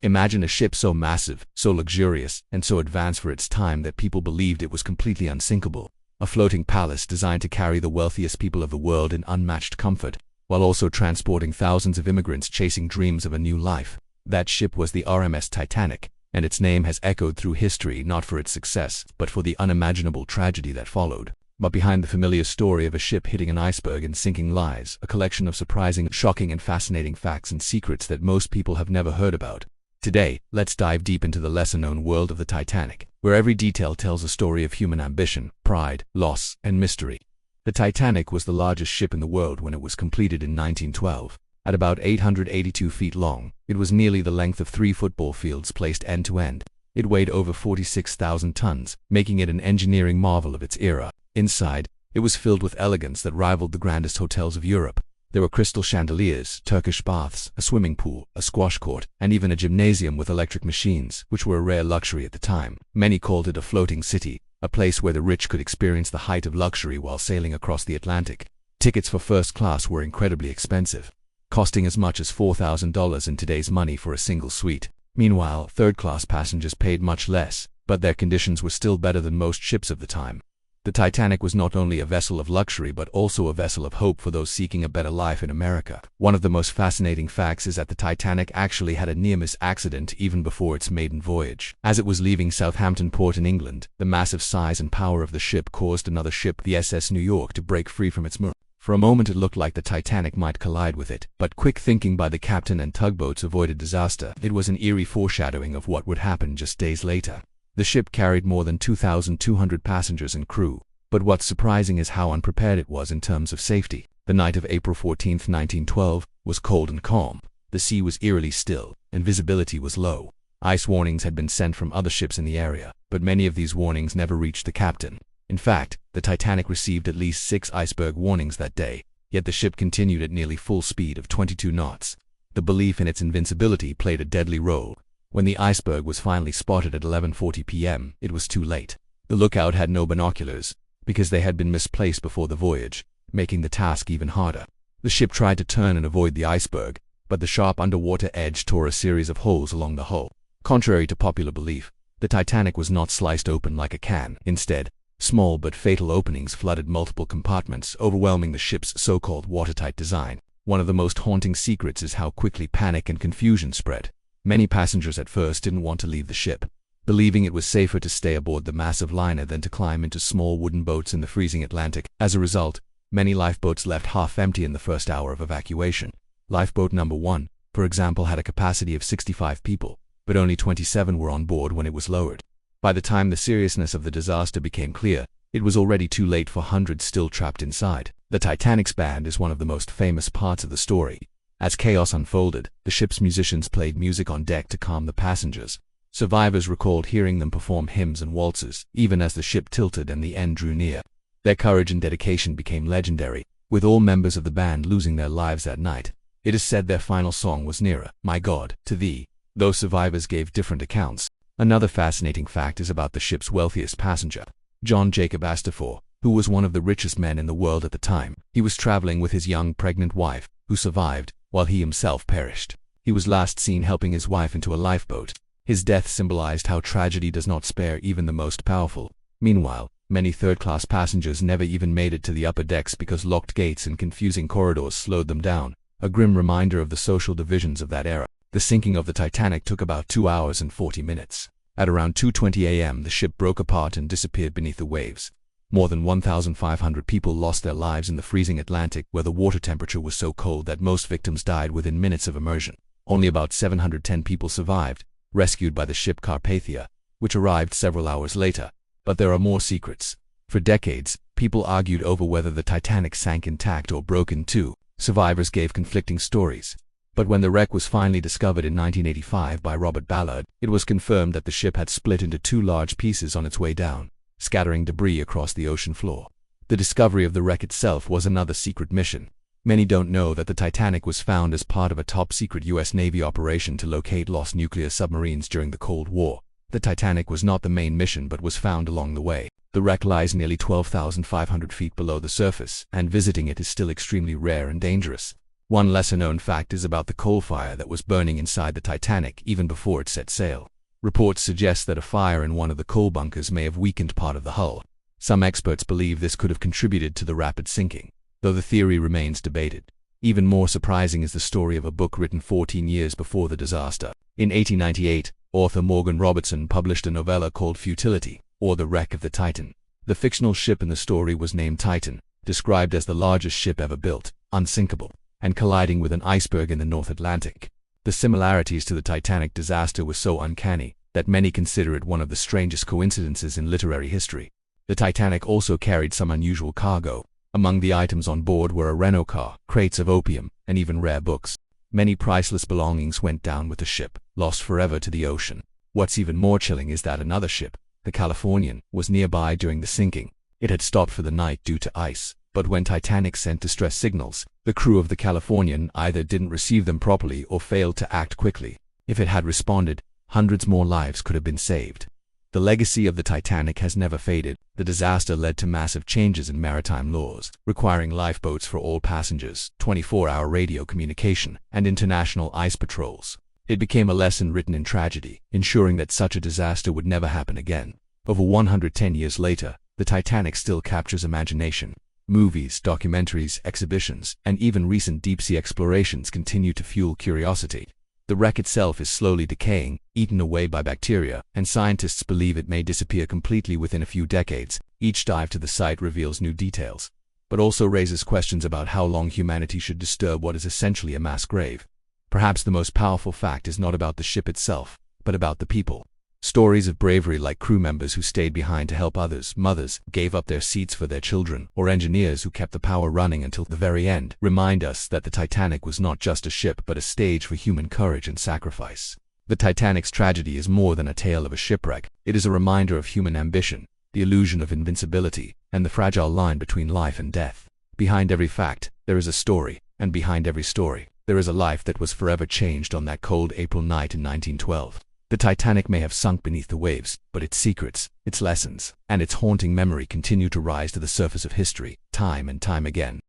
Imagine a ship so massive, so luxurious, and so advanced for its time that people believed it was completely unsinkable. A floating palace designed to carry the wealthiest people of the world in unmatched comfort, while also transporting thousands of immigrants chasing dreams of a new life. That ship was the RMS Titanic, and its name has echoed through history not for its success, but for the unimaginable tragedy that followed. But behind the familiar story of a ship hitting an iceberg and sinking lies a collection of surprising, shocking, and fascinating facts and secrets that most people have never heard about. Today, let's dive deep into the lesser-known world of the Titanic, where every detail tells a story of human ambition, pride, loss, and mystery. The Titanic was the largest ship in the world when it was completed in 1912. At about 882 feet long, it was nearly the length of 3 football fields placed end to end. It weighed over 46,000 tons, making it an engineering marvel of its era. Inside, it was filled with elegance that rivaled the grandest hotels of Europe. There were crystal chandeliers, Turkish baths, a swimming pool, a squash court, and even a gymnasium with electric machines, which were a rare luxury at the time. Many called it a floating city, a place where the rich could experience the height of luxury while sailing across the Atlantic. Tickets for first class were incredibly expensive, costing as much as $4,000 in today's money for a single suite. Meanwhile, third-class passengers paid much less, but their conditions were still better than most ships of the time. The Titanic was not only a vessel of luxury but also a vessel of hope for those seeking a better life in America. One of the most fascinating facts is that the Titanic actually had a near-miss accident even before its maiden voyage. As it was leaving Southampton Port in England, the massive size and power of the ship caused another ship, the SS New York, to break free from its moor. For a moment it looked like the Titanic might collide with it, but quick thinking by the captain and tugboats avoided disaster. It was an eerie foreshadowing of what would happen just days later. The ship carried more than 2,200 passengers and crew, but what's surprising is how unprepared it was in terms of safety. The night of April 14, 1912, was cold and calm. The sea was eerily still, and visibility was low. Ice warnings had been sent from other ships in the area, but many of these warnings never reached the captain. In fact, the Titanic received at least 6 iceberg warnings that day, yet the ship continued at nearly full speed of 22 knots. The belief in its invincibility played a deadly role. When the iceberg was finally spotted at 11:40 p.m., it was too late. The lookout had no binoculars, because they had been misplaced before the voyage, making the task even harder. The ship tried to turn and avoid the iceberg, but the sharp underwater edge tore a series of holes along the hull. Contrary to popular belief, the Titanic was not sliced open like a can. Instead, small but fatal openings flooded multiple compartments, overwhelming the ship's so-called watertight design. One of the most haunting secrets is how quickly panic and confusion spread. Many passengers at first didn't want to leave the ship, believing it was safer to stay aboard the massive liner than to climb into small wooden boats in the freezing Atlantic. As a result, many lifeboats left half empty in the first hour of evacuation. Lifeboat number 1, for example, had a capacity of 65 people, but only 27 were on board when it was lowered. By the time the seriousness of the disaster became clear, it was already too late for hundreds still trapped inside. The Titanic's band is one of the most famous parts of the story. As chaos unfolded, the ship's musicians played music on deck to calm the passengers. Survivors recalled hearing them perform hymns and waltzes, even as the ship tilted and the end drew near. Their courage and dedication became legendary, with all members of the band losing their lives that night. It is said their final song was "Nearer, My God, to Thee." Those survivors gave different accounts. Another fascinating fact is about the ship's wealthiest passenger, John Jacob Astor, who was one of the richest men in the world at the time. He was traveling with his young pregnant wife, who survived, while he himself perished. He was last seen helping his wife into a lifeboat. His death symbolized how tragedy does not spare even the most powerful. Meanwhile, many third-class passengers never even made it to the upper decks because locked gates and confusing corridors slowed them down, a grim reminder of the social divisions of that era. The sinking of the Titanic took about 2 hours and 40 minutes. At around 2:20 a.m., the ship broke apart and disappeared beneath the waves. More than 1,500 people lost their lives in the freezing Atlantic, where the water temperature was so cold that most victims died within minutes of immersion. Only about 710 people survived, rescued by the ship Carpathia, which arrived several hours later. But there are more secrets. For decades, people argued over whether the Titanic sank intact or broke in two. Survivors gave conflicting stories. But when the wreck was finally discovered in 1985 by Robert Ballard, it was confirmed that the ship had split into 2 large pieces on its way down, scattering debris across the ocean floor. The discovery of the wreck itself was another secret mission. Many don't know that the Titanic was found as part of a top-secret U.S. Navy operation to locate lost nuclear submarines during the Cold War. The Titanic was not the main mission but was found along the way. The wreck lies nearly 12,500 feet below the surface, and visiting it is still extremely rare and dangerous. One lesser-known fact is about the coal fire that was burning inside the Titanic even before it set sail. Reports suggest that a fire in one of the coal bunkers may have weakened part of the hull. Some experts believe this could have contributed to the rapid sinking, though the theory remains debated. Even more surprising is the story of a book written 14 years before the disaster. In 1898, author Morgan Robertson published a novella called Futility, or The Wreck of the Titan. The fictional ship in the story was named Titan, described as the largest ship ever built, unsinkable, and colliding with an iceberg in the North Atlantic. The similarities to the Titanic disaster were so uncanny that many consider it one of the strangest coincidences in literary history. The Titanic also carried some unusual cargo. Among the items on board were a Renault car, crates of opium, and even rare books. Many priceless belongings went down with the ship, lost forever to the ocean. What's even more chilling is that another ship, the Californian, was nearby during the sinking. It had stopped for the night due to ice, but when Titanic sent distress signals, the crew of the Californian either didn't receive them properly or failed to act quickly. If it had responded, hundreds more lives could have been saved. The legacy of the Titanic has never faded. The disaster led to massive changes in maritime laws, requiring lifeboats for all passengers, 24-hour radio communication, and international ice patrols. It became a lesson written in tragedy, ensuring that such a disaster would never happen again. Over 110 years later, the Titanic still captures imagination. Movies, documentaries, exhibitions, and even recent deep-sea explorations continue to fuel curiosity. The wreck itself is slowly decaying, eaten away by bacteria, and scientists believe it may disappear completely within a few decades. Each dive to the site reveals new details, but also raises questions about how long humanity should disturb what is essentially a mass grave. Perhaps the most powerful fact is not about the ship itself, but about the people. Stories of bravery like crew members who stayed behind to help others, mothers gave up their seats for their children, or engineers who kept the power running until the very end, remind us that the Titanic was not just a ship but a stage for human courage and sacrifice. The Titanic's tragedy is more than a tale of a shipwreck. It is a reminder of human ambition, the illusion of invincibility, and the fragile line between life and death. Behind every fact, there is a story, and behind every story, there is a life that was forever changed on that cold April night in 1912. The Titanic may have sunk beneath the waves, but its secrets, its lessons, and its haunting memory continue to rise to the surface of history, time and time again.